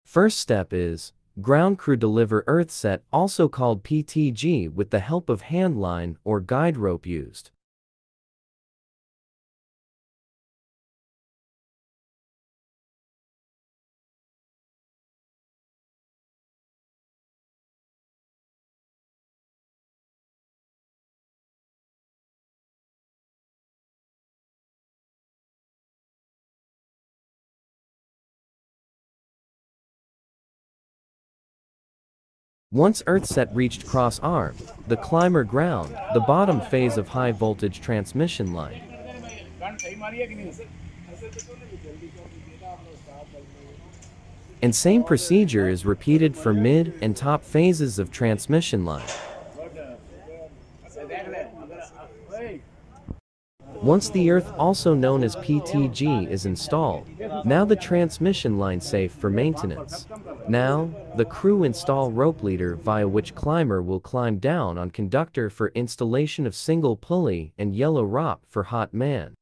First step is ground crew deliver earth set, also called PTG, with the help of hand line or guide rope used. Once earth set reached cross arm, the climber ground the bottom phase of high voltage transmission line. And same procedure is repeated for mid and top phases of transmission line. Once the earth, also known as PTG, is installed, now the transmission line safe for maintenance. Now, the crew install rope leader via which climber will climb down on conductor for installation of single pulley and yellow rope for hot man.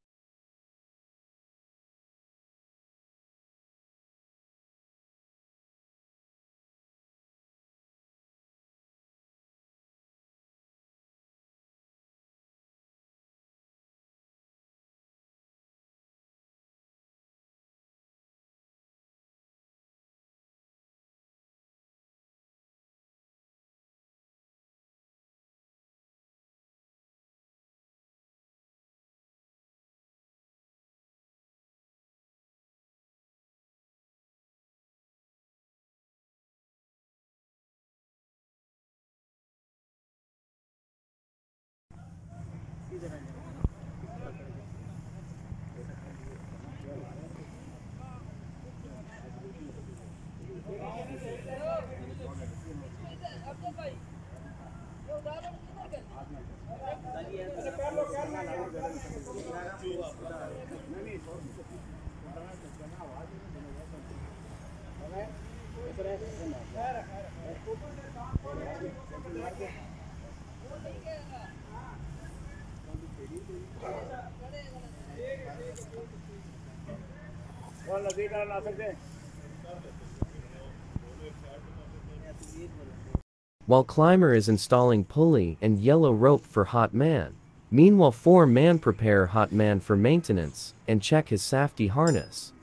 While climber is installing pulley and yellow rope for hot man, meanwhile 4-man prepare hot man for maintenance and check his safety harness.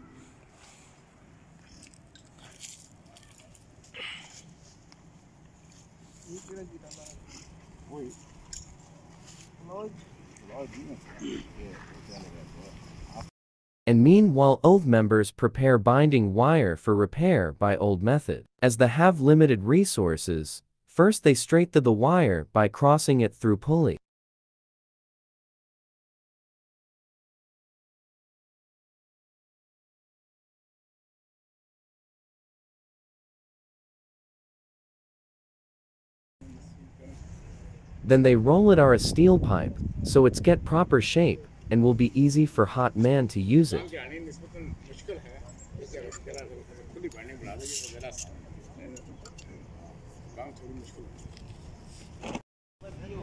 And meanwhile old members prepare binding wire for repair by old method. As they have limited resources, first they straighten the wire by crossing it through pulley. Then they roll it or a steel pipe, so it's get proper shape, and will be easy for hot man to use it.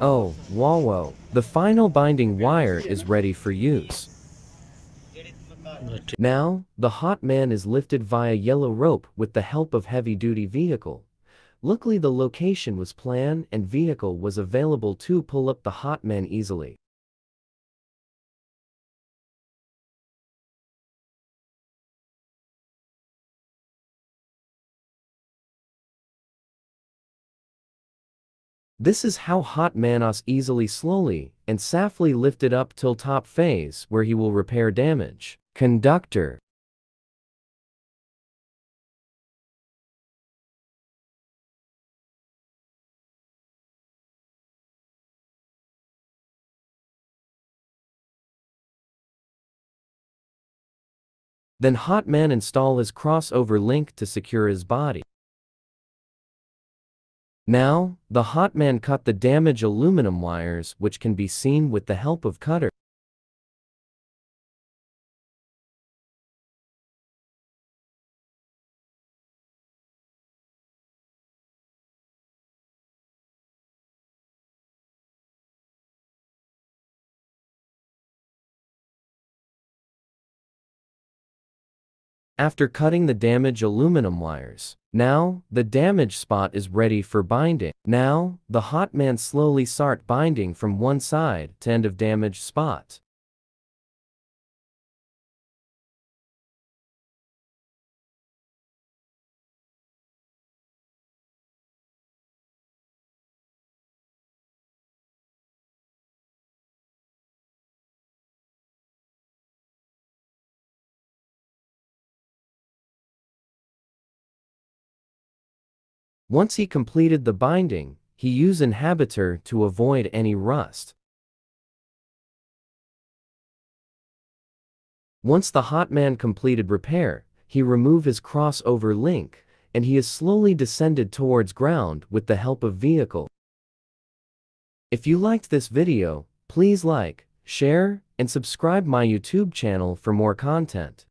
Oh, wow, the final binding wire is ready for use. Now, the hot man is lifted via yellow rope with the help of heavy-duty vehicle. Luckily the location was planned and vehicle was available to pull up the hot man easily. This is how hot man is easily, slowly, and safely lifted up till top phase where he will repair damage. Conductor. Then hot man install his crossover link to secure his body. Now, the hot man cut the damaged aluminum wires, which can be seen with the help of cutter. after cutting the damaged aluminum wires. Now, the damaged spot is ready for binding. Now, the Hotman slowly start binding from one side to end of damaged spot. Once he completed the binding, he used an inhibitor to avoid any rust. Once the Hotman completed repair, he removed his crossover link, and he is slowly descended towards ground with the help of vehicle. If you liked this video, please like, share, and subscribe my YouTube channel for more content.